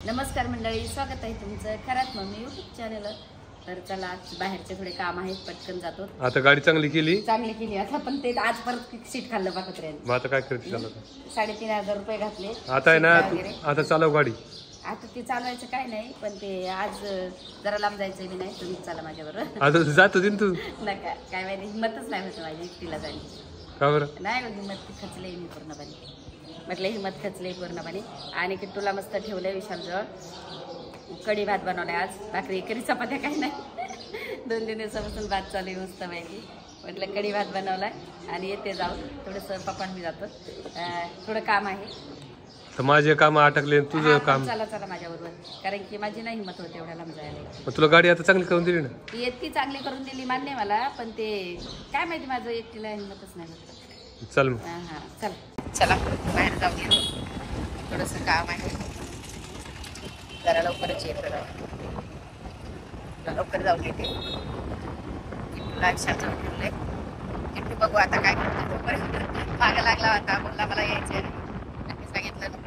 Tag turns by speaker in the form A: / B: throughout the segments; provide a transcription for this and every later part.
A: नमस्कार मंडळी, स्वागत आहे तुमचं खरात मम्मी यूट्यूब चॅनल। तर चला आज बाहेरचे थोडे काम आहेत, पटकन जातो।
B: आता गाडी चांगली केली
A: आता पण ते आज परत सीट खाल्लं बघा ट्रेन।
B: मग आता काय करते?
A: 3,500 रुपये घातले
B: आता आहे ना, आता चालव गाडी।
A: आता ते चालवायचं काय नाही, पण ते आज जरा लांब जायचं मी नाही, तुम्ही चला माझ्याबरोबर।
B: आता जातो दिन तू
A: नका, काय माहिती हिम्मतच नाही होत माझी एकटीला जायची।
B: का बरं?
A: नाही हिम्मत खचले मी पूर्णपणे, म्हटलं हिम्मत खचले पूर्णपणे। आणि किट्टूला मस्त ठेवलंय विशालजवळ, कढी भात बनवलाय आज, भाकरी करी चपात्या काही नाही। 2-3 दिवसापासून भात चालू आहे मस्त पैकी, म्हटलं कढी भात बनवलाय आणि येते जाऊन थोडंसं पप्पां मी जातो, थोडं काम आहे
B: तर माझे काम अटकले, तुझं काम
A: चला चला माझ्याबरोबर, कारण की माझी नाही हिंमत होते एवढ्या लांब जायला।
B: तुला गाडी आता चांगली करून दिली ना?
A: इतकी चांगली करून दिली मान्य मला, पण ते काय माहिती माझं एकटीला हिंमतच नाही होत।
B: चल मग
A: हां चल चला बाहेर जाऊया, थोडंसं काम आहे, जरा लवकरच येतं, लवकर जाऊन येते। किट्टूला जाऊन ठेवलंय, किट्टू बघू आता काय करतो। तोपर्यंत मागं लागला होता, बोलला मला यायचं आहे, आणि सांगितलं नको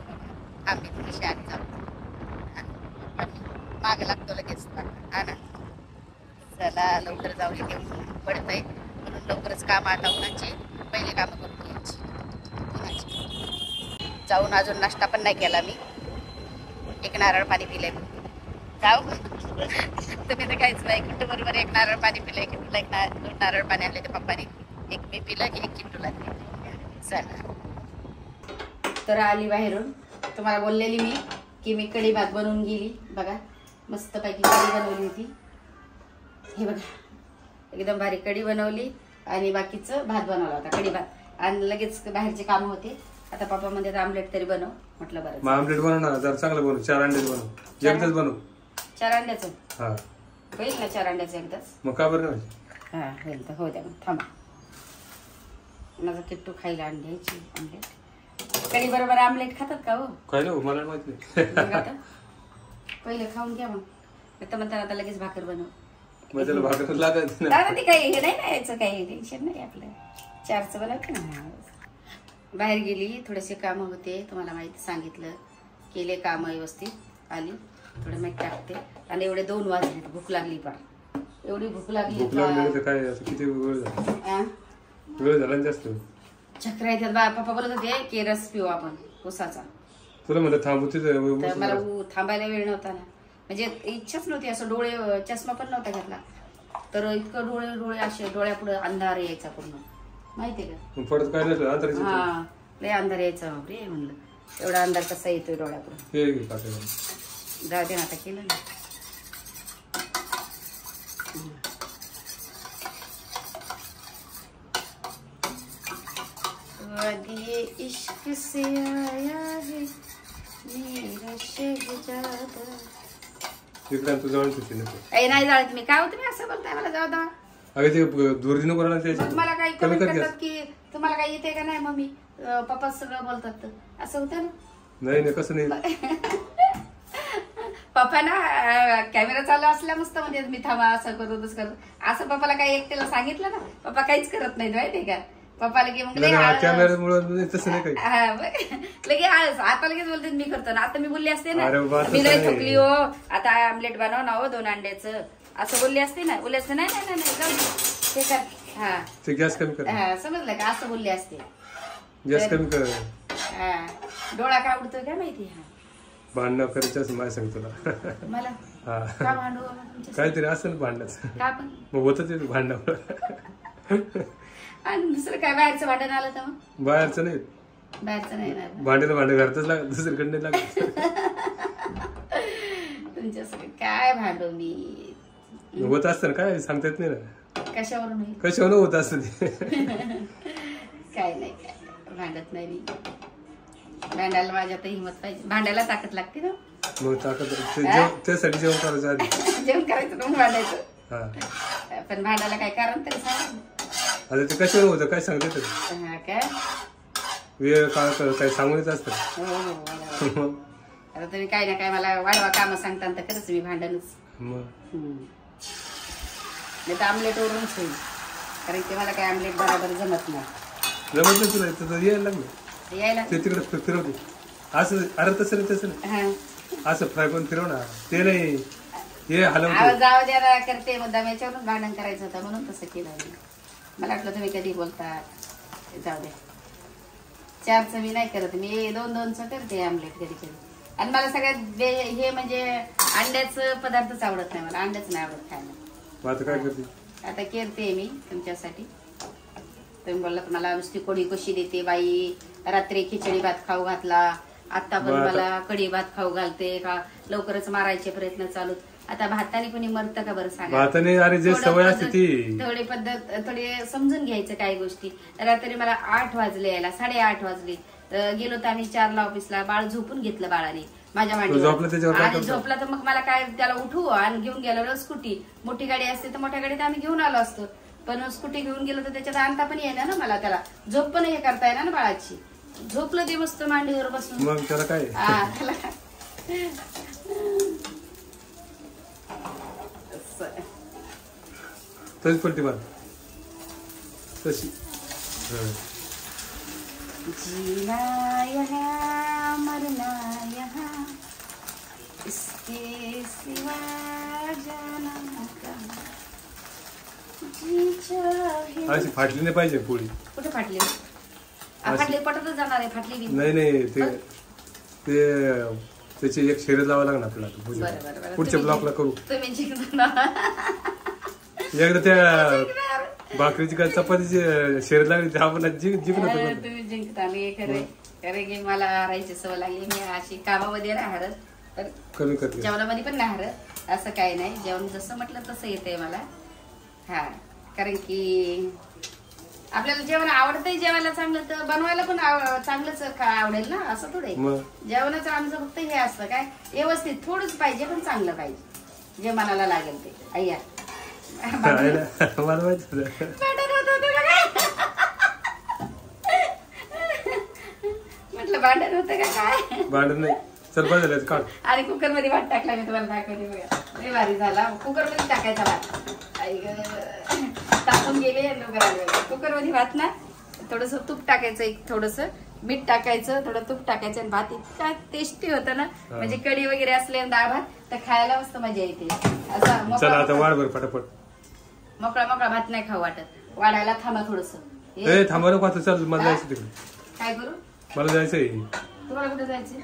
A: आम्ही थोडीशी आधी जाऊ, मागं लागतो लगेच। हा ना, चला लवकर जाऊन येते, पडत आहे म्हणून लवकरच काम आता उन्हाची पहिले कामं करून घ्यायची। जाऊन अजून नाश्ता पण नाही केला मी, एक नारळ पाणी पिलंय जाऊ। तुम्ही तर काहीच नाही, किट्टू बरोबर एक नारळ पाणी पिलंय, किट्टूला 2 नारळ पाणी आणले ते पप्पानी, एक मी पिलं की एक किट्टूला दिलं। चला तर आली बाहेरून, तुम्हाला बोललेली मी की मी कढी भात बनवून गेली बघा, मस्तपैकी कढी बनवली होती, हे बघा एकदम भारी कढी बनवली आणि बाकीचं भात बनवला होता, कढी भात, आणि लगेच बाहेरचे काम होते। आता पप्पा म्हणजे आमलेट तरी बनव, म्हटलं बरं
B: मग आमलेट बनवणार जरा चांगलं बनव, 4 अंडे बनव, एकदाच बनव।
A: 4 अंड्याचं
B: हा
A: होईल ना? 4 अंड्याचं एकदाच?
B: मग का बरं नाही?
A: हा होईल तर हो द्या, मग थांबा, माझा किट्टू खायला अंड्याची आमलेट, कढी बरोबर आमलेट खातात का हो?
B: काय ना मला माहिती नाही।
A: आता पहिले खाऊन घ्या, मग तर म्हणताना आता लगेच भाकर बनव,
B: मग त्याला भाकर लागत
A: दादा ते काही हे नाही ना, यायचं काही टेन्शन नाही आपलं, 4चं बनवते ना। बाहेर गेली, थोडेसे कामं होते, तुम्हाला माहिती सांगितलं, केले काम व्यवस्थित, आली थोडं मीठ टाकते, आणि एवढे 2 वाजले, भूक लागली पार, एवढी भूक लागली
B: काय असं किती वेळ झाला? वेळ झाला जास्त,
A: चक्र येतात बा। पप्पा बोलत होते की रस पिऊ आपण उसाचा,
B: तुला म्हणलं थांबू तिथे,
A: मला थांबायला वेळ नव्हता ना, म्हणजे इच्छाच नव्हती, असं डोळे चष्मा पण नव्हता घेतला, तर इतकं डोळे असे डोळ्यापुढे अंधार यायचा पूर्ण, माहितीये का?
B: पडत काय नाही अंधार,
A: हा लय अंधार यायचा रे, म्हणलं एवढा अंधार कसा येतोय डोळ्यापुढे, जाऊ दे ना, आता केलं ना। ये इश्क से आया है मेरा शहजादा, नाही जाळत मी, काय होतं मी असं बोलताय, मला जाऊ दा।
B: अरे ते दूरदीनं कोणाला द्यायचं,
A: मला काही कमी करतात की तुम्हाला काही येते का नाही मम्मी, पप्पा सगळं बोलतात, असं होतं ना?
B: नाही कसं नाही,
A: पप्पा ना कॅमेरा चालू असल्या मस्त म्हणजे मी थांबा असं करू तसं करू, असं पप्पाला काही एकट्याला सांगितलं ना, पप्पा काहीच करत नाही माहितीये का? पप्पा लगे मग
B: कॅमेऱ्यामुळे तसं नाही काही,
A: लगे आळस, आता लगेच बोलते मी करतो ना, आता मी बोलली असते ना, मी लय थकली हो, आता आमलेट बनव ना हो 2 अंड्याचं, असं बोलली असते ना, बोलली असते नाही नाही नाही जाऊ ते कर, हा
B: ते गॅस कमी कर,
A: हा समजलं का, असं बोलली असते,
B: गॅस कमी कर,
A: हा डोळा काय उडतोय काय माहिती, हा
B: भांडण करायचं असं मला सांग तुला,
A: मला
B: हा
A: का भांडू
B: काहीतरी असेल भांडणच,
A: का पण
B: मग होतं ते भांडण,
A: आणि दुसरं काय बाहेरचं भांडण आलं तर मग?
B: बाहेरचं नाही,
A: बाहेरचं नाही ना,
B: भांड्याला भांडे घरातच लागत, दुसरीकडे नाही लागत।
A: तुमच्यासोबत काय भांडू मी,
B: होत असतं काय सांगता येत नाही ना,
A: कशावरून
B: कशावर होत असत ते,
A: काय नाही काय भांडत नाही मी, भांडायला माझ्यात हिंमत पाहिजे, भांडायला ताकद लागते ना,
B: मग ताकद त्यासाठी जेवण करायचं आधी,
A: जेवण करायचं मग भांडायचं,
B: हा
A: पण भांडायला काय कारण तरी सांग,
B: आता ते कशावर होतं काय सांगता येत,
A: हा काय
B: वेळ काळ काय सांगून येत असतं,
A: हो आता तुम्ही काय ना काय मला वाढवा काम सांगता, तर खरंच मी भांडणच, नाही तर आमलेट वरूनच होईल, कारण की मला काय आमलेट बरोबर जमत नाही,
B: जमत नाही तुला यायला लागलं,
A: यायला
B: ते तिकडे फिरवते असं, अरे तसं नाही तसं नाही, असं फ्राय पण फिरव ना ते नाही हे हलवते
A: आवाज जाऊ द्या करते मुद्दाम याच्यावरून भांडण करायचं होतं म्हणून तसं केलं मी. मला वाटलं तुम्ही कधी बोलतात जाऊ द्या. 4चं मी नाही करत मी 2-2चं करते आमलेट कधी कधी. आणि मला सगळ्यात हे म्हणजे अंड्याचं पदार्थच आवडत नाही. मला अंड्याच नाही आवडत खायला.
B: आता काय करते
A: आता करते मी तुमच्यासाठी. तुम्ही बोलला मला नुसती कोडी कशी देते बाई. रात्री खिचडी भात खाऊ घातला. आता पण मला कढी भात खाऊ घालते का. लवकरच मारायचे प्रयत्न चालू. आता भाताने कोणी मरतं का बरं सांगा.
B: भाताने अरे जे सवय असते ती
A: थोडी पद्धत थोडी समजून घ्यायचं काही गोष्टी. रात्री मला 8 वाजले यायला 8:30 वाजले. गेलो तर आम्ही 4ला ऑफिसला. बाळ झोपून घेतलं बाळाने माझ्या मांडीवर. आणि झोपला तर मग मला काय त्याला उठवू आणि घेऊन गेलो स्कूटी. मोठी गाडी असते तर मोठ्या गाडीत आम्ही घेऊन आलो असतो. पण स्कूटी घेऊन गेलो तर त्याच्यात आणता पण येणार ना मला. त्याला झोप पण हे करता येणार ना बाळाची. झोपलं ते मस्त मांडीवर बसून.
B: मग त्याला काय
A: त्याला
B: तशी पलटी मार तशी.
A: जीना यहाँ मरना यहाँ इसके सिवा जाना कहाँ. जी चाहे.
B: अशी फाटली नाही पाहिजे पोळी.
A: कुठे फाटली. फाटली पटतच जाणार आहे. फाटली
B: नाही ते त्याची एक शर्यत लावा लागणार आपल्याला. पुढच्या ब्लॉकला करू.
A: तुम्ही जिंकणार.
B: एकदा त्या भाकरीची काय चपातीची शर्यत लागली ते आपण जिंकणार.
A: तुम्ही जिंकता. मी खरे की मला हारायची सवय लागली. मी अशी कामामध्ये नाही हारत पण
B: कमी करते.
A: जेवणामध्ये पण नाही हारत. असं काही नाही. जेवण जसं म्हटलं तसं येतंय मला. हा कारण की आपल्याला जेवण आवडतंय. जेवायला चांगलं तर बनवायला पण चांगलंच आवडेल ना. असं थोडे जेवणाचं आमचं फक्त हे असतं काय व्यवस्थित थोडंच पाहिजे पण चांगलं पाहिजे जे मनाला लागेल ते. अय्या
B: मला माहिती
A: म्हटलं भांडण होतं का काय.
B: भांडण नाही. चल बस झालं काढ.
A: आणि कुकर मध्ये भात टाकला मी तुम्हाला दाखवते बघा. लय भारी झाला. कुकर मध्ये टाकायचा भात. टाकून गेले लवकर आले. कुकर मध्ये भात ना थोडस तूप टाकायचं. एक थोडस मीठ टाकायचं. थोडं तूप टाकायचं आणि भात इतका टेस्टी होतं ना. म्हणजे कढी वगैरे असले डाळ भात तर खायला मस्त मजा येते. असं
B: चला आता वाढ बर फटाफट.
A: मोकळा भात नाही खाऊ वाटत. वाढायला थांबा थोडस.
B: थांबा नको. आता चल मला जायचं तिकडे.
A: काय करू.
B: मला जायचंय.
A: तुम्हाला कुठे जायचं.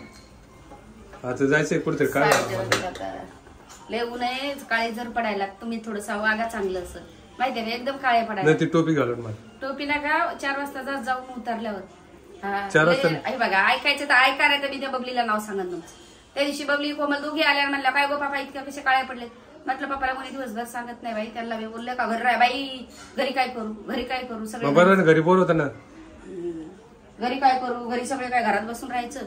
B: आता जायचंय कुठेतरी काय.
A: लय ऊन आहे. काळे जर पडायला तुम्ही थोडस वागा चांगलं असं माहितीये का. एकदम काळे पडायला.
B: ती टोपी घालून मला.
A: टोपी नका. 4 वाजता जाऊन उतरल्यावर.
B: 4 वाजता
A: बघा ऐकायचं तर ऐका रे. तर मी त्या बबलीला नाव सांगत नव्हतं. त्या दिवशी बबली कोमल दोघी आल्या म्हणल्या काय गो पापा इतक्या कसे काळे पडले. म्हटलं पप्पाला कोणी दिवसभर सांगत नाही बाई. त्यांना मी बोलले का घरी राह बाई. घरी काय करू सगळे.
B: बरोबर घरी बोर होता ना.
A: घरी काय करू. घरी सगळे काय घरात बसून राहायचं.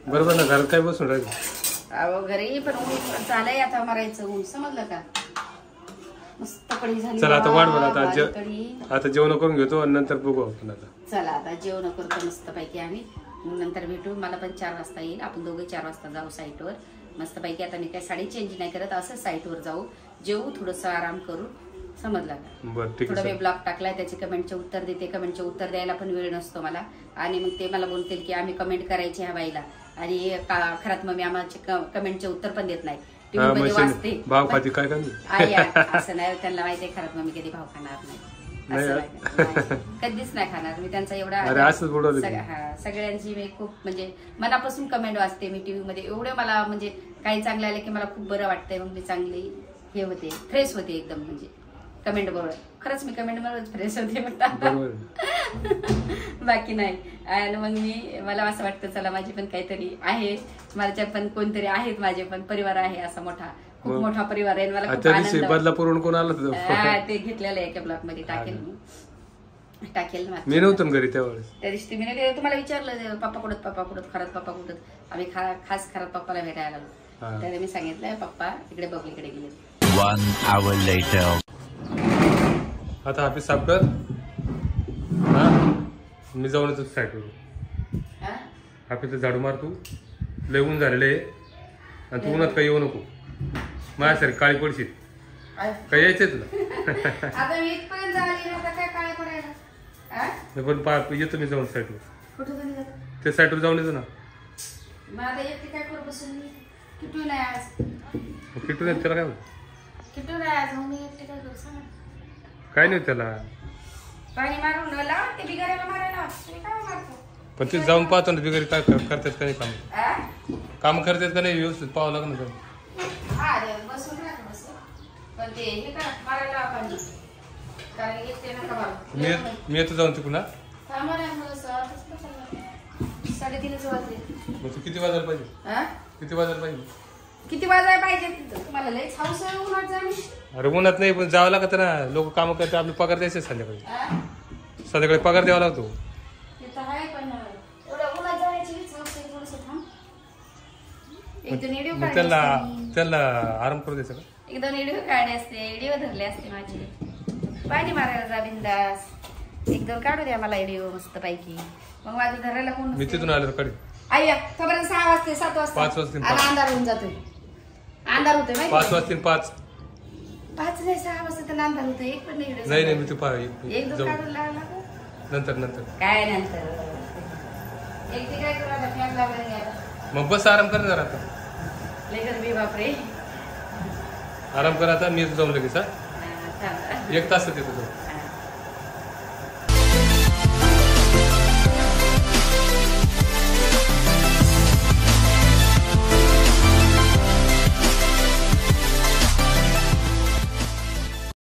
B: बरोबर ना. घरात काय बसून राहायचं.
A: अहो घरी पण ऊन चालय आता मरायचं ऊन. समजलं का. मस्त कढी झाली.
B: चला आता वाढ बरं. आता जेवण करून घेतो आणि नंतर बघू आपण. आता
A: चला आता जेवण करतो मस्त पैकी आम्ही. नंतर भेटू. मला पण 4 वाजता येईल. आपण दोघे 4 वाजता जाऊ साईटवर मस्त पैकी. आता मी काही साडी चेंज नाही करत. असं साईटवर जाऊ जेवू थोडस आराम करू. समजला का.
B: बरं ठीक
A: थोडा
B: आहे.
A: मी ब्लॉग टाकलाय त्याचे कमेंटचे उत्तर देते. कमेंटचे उत्तर द्यायला पण वेळ नसतो मला. आणि मग ते मला बोलतील की आम्ही कमेंट करायचे ह्या बाईला. आणि खरात मग मी आम्हाला कमेंटचे उत्तर पण देत नाही. टीव्ही मध्ये वाचते
B: भाव खाती काय
A: असं नाही. त्यांना माहितीये खरात मग मी कधी भाव खाणार नाही. कधीच नाही खाणार मी त्यांचा एवढा. सगळ्यांची मी खूप म्हणजे मनापासून कमेंट वाचते मी टीव्ही मध्ये. एवढे मला म्हणजे काही चांगलं आलं की मला खूप बरं वाटतंय. मग मी चांगली हे होते फ्रेश होते एकदम. म्हणजे कमेंट बरोबर खरंच मी कमेंट बरोबर फ्रेश होते बाकी नाही. आणि मग मला असं वाटतं चला माझी पण काहीतरी आहे. माझ्या पण कोणतरी आहेत. माझे पण परिवार आहे असा मोठा. खूप मोठा परिवार आहे. मला खूप आनंद.
B: बदलापूरहून कोण आलं
A: ते घेतलेलं आहे एका ब्लॉक मध्ये. टाकेल
B: मी नव्हतं घरी त्यावेळेस.
A: त्या दिवशी मी तुम्हाला विचारलं पप्पा कुठं खरात पप्पा कुठं. आम्ही खास खरात पप्पाला भेटायला आलो. त्याने मी सांगितलं पप्पा इकडे बबलीकडे गेले.
C: 1 hour later.
B: आता ऑफिस साफ कर. मी जाऊन येतो साईटवर. ऑफिसला झाडू मार. तू लय ऊन झालेले आणि तू उन्हात काही येऊ नको. माझ्यासारखी काळी पडशील. काय यायचंय तुला. पण येतो मी जाऊन साईटवर. त्या साईटवर जाऊन येतो ना.
A: किटू नाही आज.
B: मग किटू नाही त्याला काय होतं?
A: किटू नाही आज. मग मी एकटी काय करू सांग.
B: काय नाही त्याला.
A: पाणी मारून लाव ते बिगाऱ्याला मारायला. तुम्ही काय मारतो?
B: पण ते जाऊन पाहतो ना बिगारी काय करतात का नाही काम.
A: आ?
B: काम करतात का नाही व्यवस्थित पाहावं लागलं ना जाऊन.
A: हा रे बसून राहतो बसून. पण ते हे का मारायला पाणी. कारण येते नका मारू.
B: मी येतो जाऊन तिकडून.
A: थांबा रे मला 3:30 वाजले.
B: मग तू किती वाजायला पाहिजे?
A: हा?
B: किती वाजायला पाहिजे?
A: किती वाजायला पाहिजे तुम्हाला? लयच हाऊस आहे उन्हात जाणे.
B: अरे उन्हात नाही पण जावं लागतं ना. लोक कामं करते आपले पगार द्यायचे संध्याकाळी. संध्याकाळी पगार द्यावा लागतो.
A: ते तर आहे पण एवढ्या उन्हात जाण्याची हाऊस आहे. थोडंसं थांब. एक दोन व्हिडिओ
B: मग
A: काढले असते.
B: त्यांना आराम करू द्यायचं का?
A: एक दोन व्हिडिओ काढले असते. व्हिडिओ धरले असते माझे. पाणी मारायला जा बिंदास. एक दोन काढू द्या मला व्हिडिओ मस्त पैकी. मग माझं धरायला कोण
B: मी तिथून आलो कडे.
A: आया खबर 6 वाजते 7 वाजता
B: 5 वाजतील.
A: आणि अंधार होऊन जातोय. अंधार होतोय माहिती
B: 5 वाजतील. 5
A: नाही 6 वाजता तर अंधार होतोय. एक पण नाही
B: नाही मी तू
A: एक दोन
B: जाऊ
A: काढून लावला
B: नंतर
A: काय नंतर एक ते काय करू आता फॅन लावला आता.
B: मग बस आराम कर जरा आता.
A: लय गरमी बापरे.
B: आराम कर आता. मी जाऊन लगेच. हा
A: थांब.
B: 1 तासात येतो.